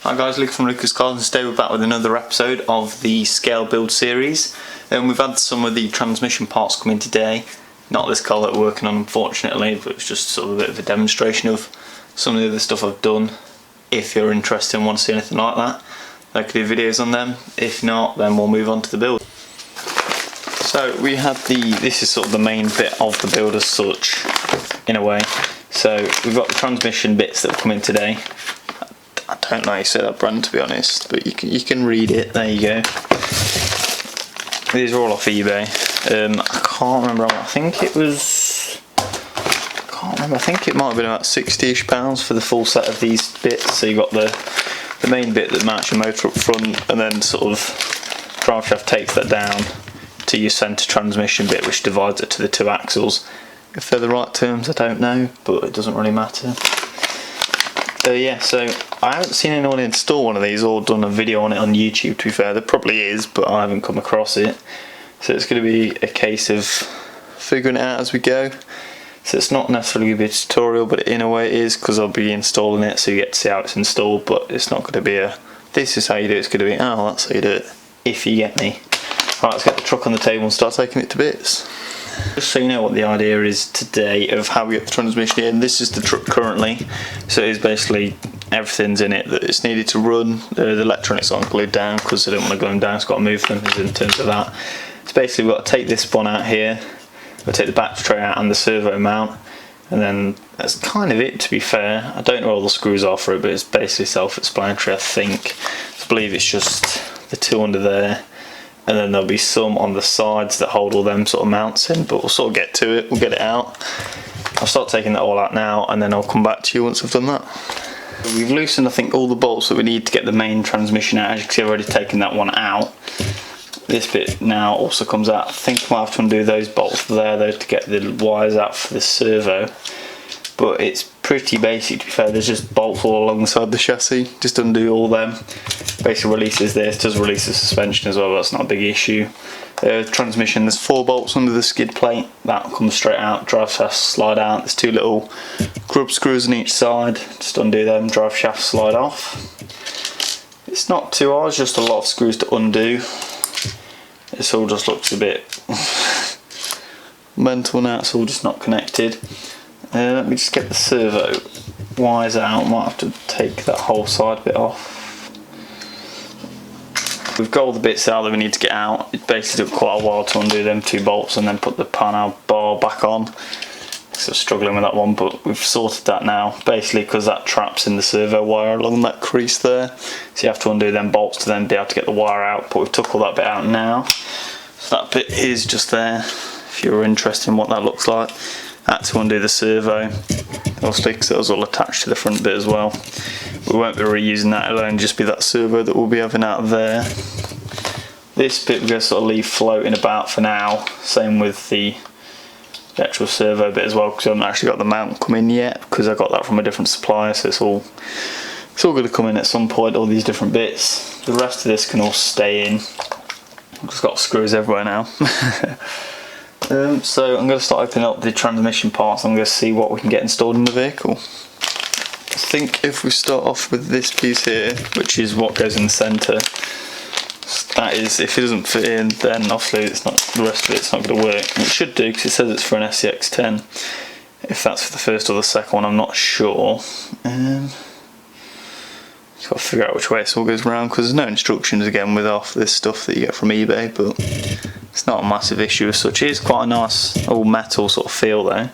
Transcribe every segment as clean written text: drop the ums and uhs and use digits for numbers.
Hi guys, Luke from Lucas Cars, and today we're back with another episode of the scale build series. We've had some of the transmission parts come in today. Not this car that we're working on, unfortunately, but it's just sort of a bit of a demonstration of some of the other stuff I've done. If you're interested and want to see anything like that, I could do videos on them. If not, then we'll move on to the build. So we had this is sort of the main bit of the build as such, in a way. So we've got the transmission bits that have come in today. I don't know how you say that brand, to be honest, but you can read it. There you go. These are all off eBay. I can't remember. I think it was. I can't remember. I think it might have been about £60ish for the full set of these bits. So you got the main bit that mounts your motor up front, and then sort of Driveshaft takes that down to your centre transmission bit, which divides it to the two axles. If they're the right terms, I don't know, but it doesn't really matter. Yeah, so I haven't seen anyone install one of these or done a video on it on YouTube, to be fair. There probably is, but I haven't come across it. So it's going to be a case of figuring it out as we go. So it's not necessarily going to be a tutorial, but in a way it is, because I'll be installing it, so you get to see how it's installed. But it's not going to be a, this is how you do it. It's going to be, oh, that's how you do it, if you get me. Right, let's get the truck on the table and start taking it to bits. Just so you know what the idea is today of how we get the transmission in. This is the truck currently, so it is basically everything's in it that it's needed to run. The electronics aren't glued down because I don't want to glue them down, so I've got to move them in terms of that. So basically we've got to take this spon out here, we'll take the battery tray out and the servo mount, and then that's kind of it, to be fair. I don't know where all the screws are for it, but it's basically self-explanatory, I think. I believe it's just the two under there, and then there'll be some on the sides that hold all them sort of mounts in, but we'll sort of get to it, we'll get it out. I'll start taking that all out now, and then I'll come back to you once I've done that. We've loosened, I think, all the bolts that we need to get the main transmission out. As you can see, I've already taken that one out. This bit now also comes out. I think I might have to undo those bolts there though to get the wires out for the servo. But it's pretty basic, to be fair. There's just bolts all alongside the chassis. Just undo all them. Basically releases this, does release the suspension as well, but that's not a big issue. Transmission, there's 4 bolts under the skid plate. That comes straight out. Driveshaft slide out. There's 2 little grub screws on each side. Just undo them. Driveshaft slide off. It's not too hard, it's just a lot of screws to undo. This all just looks a bit mental now. It's all just not connected. Let me just get the servo wires out. Might have to take that whole side bit off. We've got all the bits out that we need to get out. It basically took quite a while to undo them 2 bolts and then put the panel bar back on. So struggling with that one, but we've sorted that now. Basically because that traps in the servo wire along that crease there. So you have to undo them bolts to then be able to get the wire out, but we've took all that bit out now. So that bit is just there, if you're interested in what that looks like. I had to undo the servo, obviously, because it was all attached to the front bit as well. We won't be reusing that, it'll only just be that servo that we'll be having out of there. This bit we're going to sort of leave floating about for now, same with the actual servo bit as well, because I haven't actually got the mount come in yet, because I got that from a different supplier, so it's all going to come in at some point, all these different bits. The rest of this can all stay in. I've just got screws everywhere now. So I'm going to start opening up the transmission parts. I'm going to see what we can get installed in the vehicle. I think if we start off with this piece here, which is what goes in the centre, that is, if it doesn't fit in, then obviously it's not, the rest of it's not going to work. And it should do, because it says it's for an SCX10. If that's for the first or the second one, I'm not sure. Just got to figure out which way it all goes around, because there's no instructions again with half this stuff that you get from eBay, but it's not a massive issue as such. It is quite a nice all metal sort of feel though.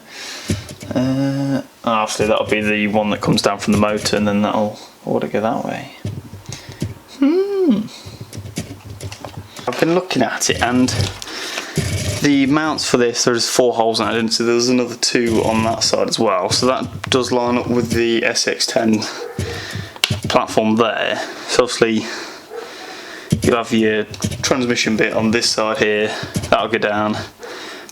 Obviously that'll be the one that comes down from the motor, and then that'll ought to go that way. I've been looking at it, and the mounts for this, there's 4 holes in it, didn't see there's another 2 on that side as well, so that does line up with the SX10 platform there. So obviously you have your transmission bit on this side here, that'll go down,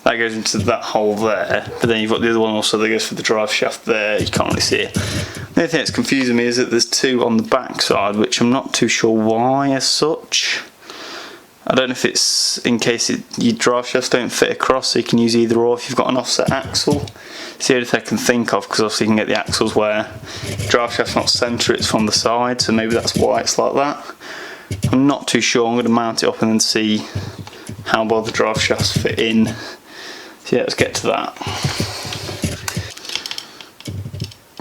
that goes into that hole there, but then you've got the other one also that goes for the drive shaft there. You can't really see it. The only thing that's confusing me is that there's 2 on the back side, which I'm not too sure why as such. I don't know if it's in case your drive shafts don't fit across, so you can use either or if you've got an offset axle. It's the only thing I can think of, because obviously you can get the axles where the drive shaft's not centre, it's from the side, so maybe that's why it's like that. I'm not too sure. I'm going to mount it up and then see how well the drive shafts fit in. So yeah, let's get to that.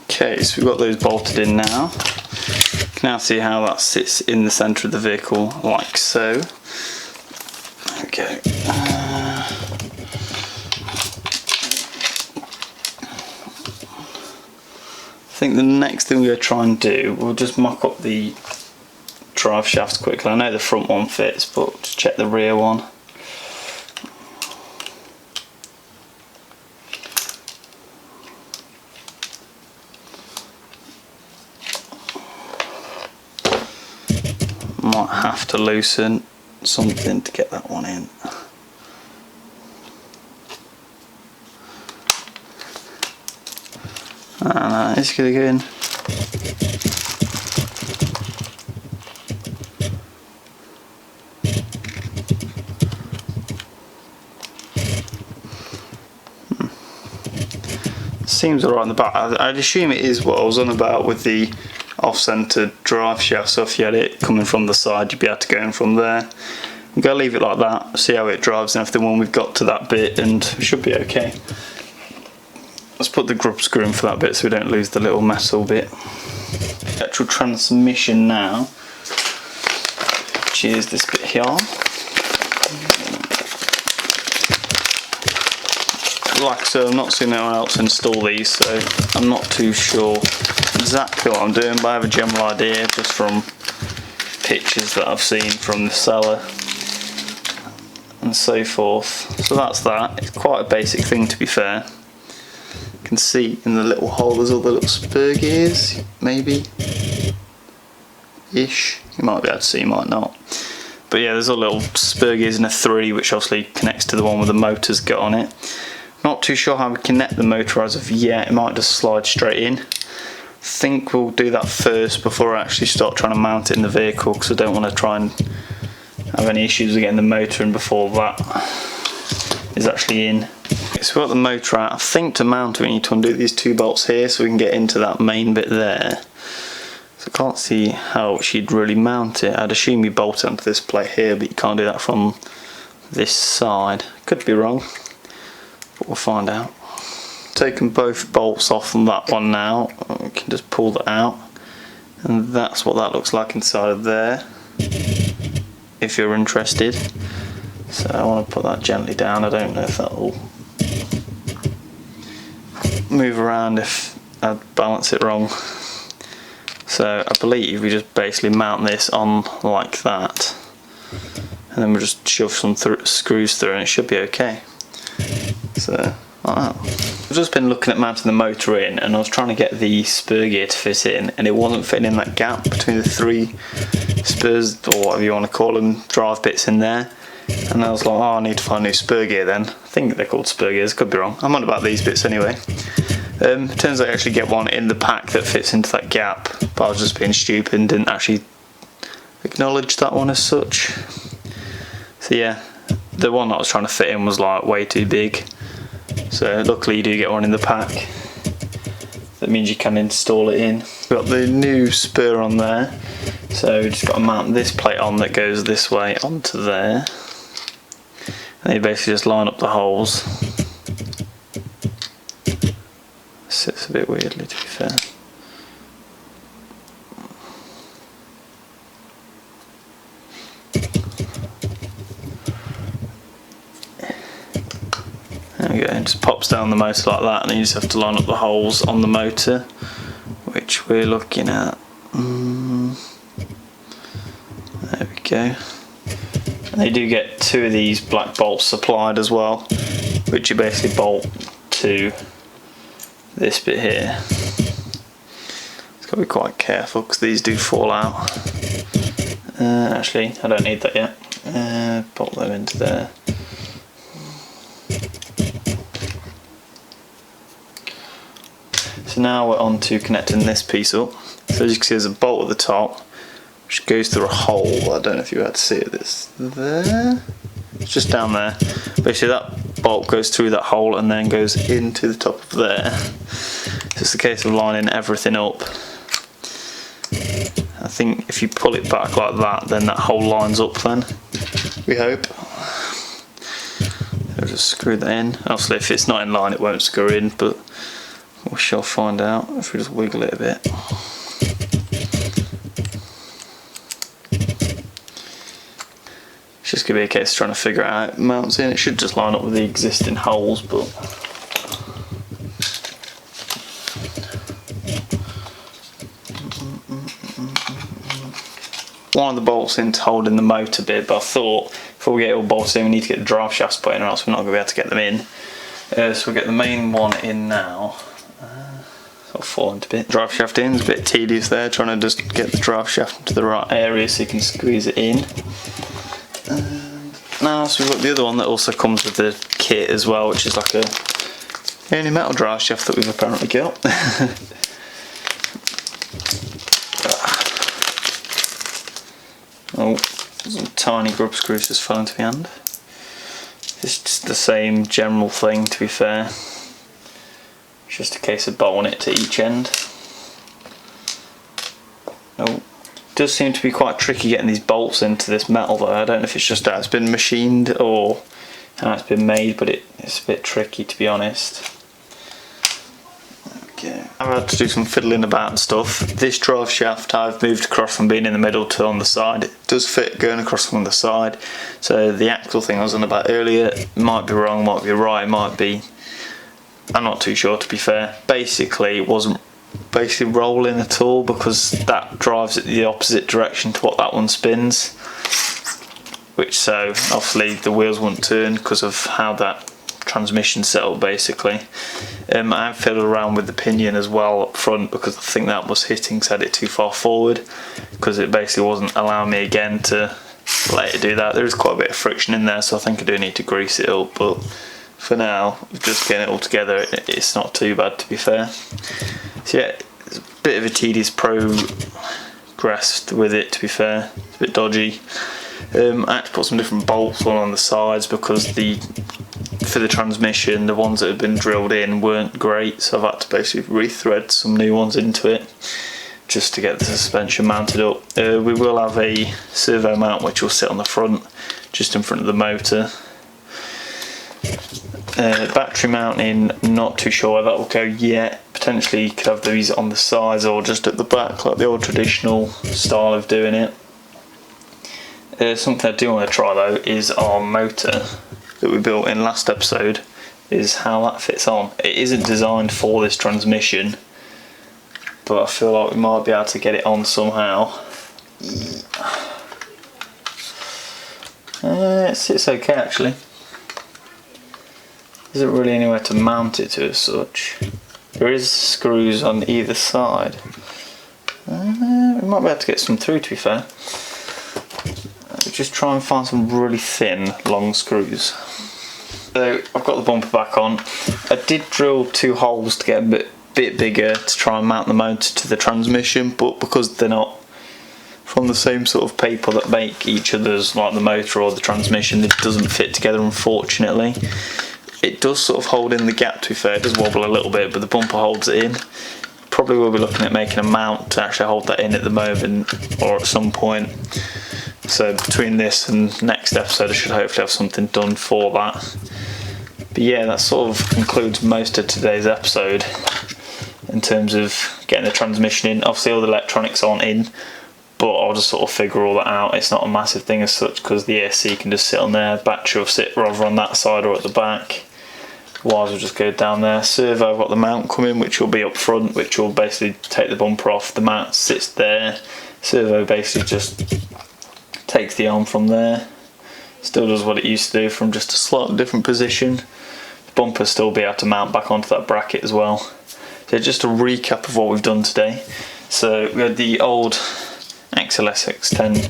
Okay, so we've got those bolted in now. You can now see how that sits in the centre of the vehicle, like so. Okay. I think the next thing we're going to try and do, we'll just mock up the drive shafts quickly. I know the front one fits, but just check the rear one. Might have to loosen something to get that one in. And it's going to go in. Seems alright on the back. I'd assume it is what I was on about with the off-centre drive shaft, so if you had it coming from the side you'd be able to go in from there. I'm going to leave it like that, see how it drives and everything when we've got to that bit, and it should be okay. Let's put the grub screw in for that bit so we don't lose the little metal bit. Actual transmission now, which is this bit here. Like I said, I've not seen anyone else install these, so I'm not too sure exactly what I'm doing, but I have a general idea just from pictures that I've seen from the seller and so forth. So that's that. It's quite a basic thing, to be fair. You can see in the little hole there's all the little spur gears, maybe ish. You might be able to see, you might not. But yeah, there's a little spur gears in a 3, which obviously connects to the one with the motor's got on it. Not too sure how we connect the motor as of yet. It might just slide straight in. I think we'll do that first before I actually start trying to mount it in the vehicle, because I don't want to try and have any issues with getting the motor in before that is actually in. Okay, so we've got the motor out. I think to mount it we need to undo these 2 bolts here so we can get into that main bit there. So I can't see how she'd really mount it. I'd assume you bolt it onto this plate here, but you can't do that from this side. Could be wrong, but we'll find out. Taken both bolts off from that one now, we can just pull that out, and that's what that looks like inside of there, if you're interested. So I want to put that gently down. I don't know if that will move around if I balance it wrong. So I believe we just basically mount this on like that, and then we'll just shove some screws through and it should be okay. So like that. I've just been looking at mounting the motor in, and I was trying to get the spur gear to fit in, and it wasn't fitting in that gap between the 3 spurs, or whatever you want to call them, drive bits in there. And I was like, oh, I need to find a new spur gear then. I think they're called spur gears, could be wrong. I'm on about these bits anyway. Turns out I actually get one in the pack that fits into that gap, but I was just being stupid and didn't actually acknowledge that one as such. So yeah, the one that I was trying to fit in was like way too big. So luckily you do get one in the pack. That means you can install it in. We've got the new spur on there, so we've just got to mount this plate on that goes this way onto there. And you basically just line up the holes. Sits a bit weirdly, to be fair. There we go, it just pops down the motor like that, and then you just have to line up the holes on the motor, which we're looking at. There we go. And they do get 2 of these black bolts supplied as well, which you basically bolt to this bit here. It's got to be quite careful because these do fall out. Actually, I don't need that yet. Bolt them into there. So now we're on to connecting this piece up. So as you can see, there's a bolt at the top, which goes through a hole. I don't know if you're able to see it. It's there. It's just down there. Basically that bolt goes through that hole and then goes into the top of there. It's just a case of lining everything up. I think if you pull it back like that, then that hole lines up then, we hope. I'll just screw that in. Obviously if it's not in line it won't screw in, but we shall find out if we just wiggle it a bit. It's just going to be a case of trying to figure out how it mounts in. It should just line up with the existing holes, but one of the bolts in to hold in the motor bit, but I thought before we get it all bolted in we need to get the drive shafts put in, or else we're not going to be able to get them in. So we'll get the main one in now. Sort of fall into a bit. Drive shaft in, it's a bit tedious there, trying to just get the drive shaft into the right area so you can squeeze it in. Now, so we've got the other one that also comes with the kit as well, which is like the only metal drive shaft that we've apparently got. Oh, some tiny grub screws just fell into my hand. It's just the same general thing, to be fair. It's just a case of bolting it to each end. Oh, it does seem to be quite tricky getting these bolts into this metal though. I don't know if it's just how it's been machined or how it's been made, but it's a bit tricky, to be honest. Okay. I've had to do some fiddling about and stuff. This drive shaft I've moved across from being in the middle to on the side. It does fit going across from the side. So the axle thing I was on about earlier might be wrong, might be right, might be... I'm not too sure, to be fair. Basically it wasn't rolling at all because that drives it the opposite direction to what that one spins. Which so obviously the wheels wouldn't turn because of how that transmission set up basically. I have fiddled around with the pinion as well up front because I think that was hitting, set it too far forward because it basically wasn't allowing me again to let it do that. There is quite a bit of friction in there, so I think I do need to grease it up, but for now, just getting it all together, it's not too bad, to be fair. So yeah, it's a bit of a tedious progress with it, to be fair. It's a bit dodgy. I had to put some different bolts on the sides because for the transmission, the ones that had been drilled in weren't great, so I've had to basically rethread some new ones into it just to get the suspension mounted up. We will have a servo mount which will sit on the front, just in front of the motor. Battery mounting, not too sure where that will go yet. Potentially could have these on the sides or just at the back, like the old traditional style of doing it. Something I do want to try though is our motor that we built in last episode, is how that fits on. It isn't designed for this transmission, but I feel like we might be able to get it on somehow. It sits okay actually. There isn't really anywhere to mount it to as such. There is screws on either side. We might be able to get some through, to be fair. Just try and find some really thin, long screws. So I've got the bumper back on. I did drill 2 holes to get a bit bigger to try and mount the motor to the transmission, but because they're not from the same sort of paper that make each other's, like the motor or the transmission, it doesn't fit together, unfortunately. It does sort of hold in the gap, to be fair. It does wobble a little bit, but the bumper holds it in. Probably will be looking at making a mount to actually hold that in at the moment or at some point. So between this and next episode I should hopefully have something done for that. But yeah, that sort of concludes most of today's episode in terms of getting the transmission in. Obviously all the electronics aren't in, but I'll just sort of figure all that out. It's not a massive thing as such because the AC can just sit on there. Battery will sit rather on that side or at the back. Wires will just go down there. Servo, I've got the mount coming, which will be up front, which will basically take the bumper off. The mount sits there. Servo basically just takes the arm from there. Still does what it used to do from just a slightly different position. The bumper still be able to mount back onto that bracket as well. So just a recap of what we've done today. So we had the old XLS-X10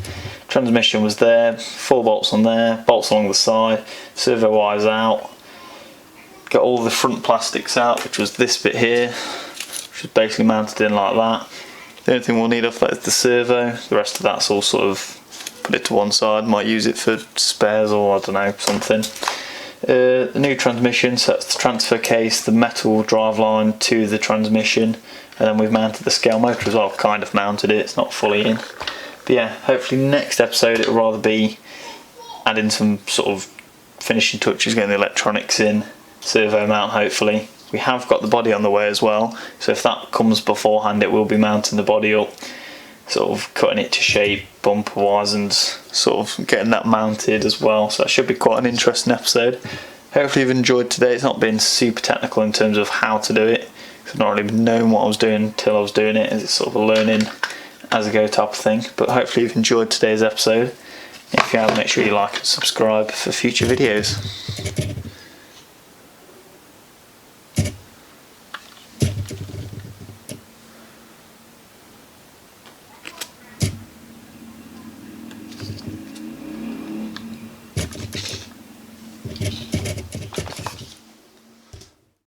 transmission was there, 4 bolts on there, bolts along the side, servo wires out. Got all the front plastics out, which was this bit here, which was basically mounted in like that. The only thing we'll need off that is the servo. The rest of that's all sort of put it to one side, might use it for spares or I don't know, something. The new transmission, so that's the transfer case, the metal driveline to the transmission, and then we've mounted the scale motor as well, kind of mounted it, it's not fully in. But yeah, hopefully next episode it'll rather be adding some sort of finishing touches, getting the electronics in, servo mount hopefully. We have got the body on the way as well, so if that comes beforehand it will be mounting the body up, sort of cutting it to shape bumper wise and sort of getting that mounted as well, so that should be quite an interesting episode. Hopefully you've enjoyed today. It's not been super technical in terms of how to do it, I've not really known what I was doing until I was doing it, it's sort of a learning as I go type of thing, but hopefully you've enjoyed today's episode. If you have, make sure you like and subscribe for future videos.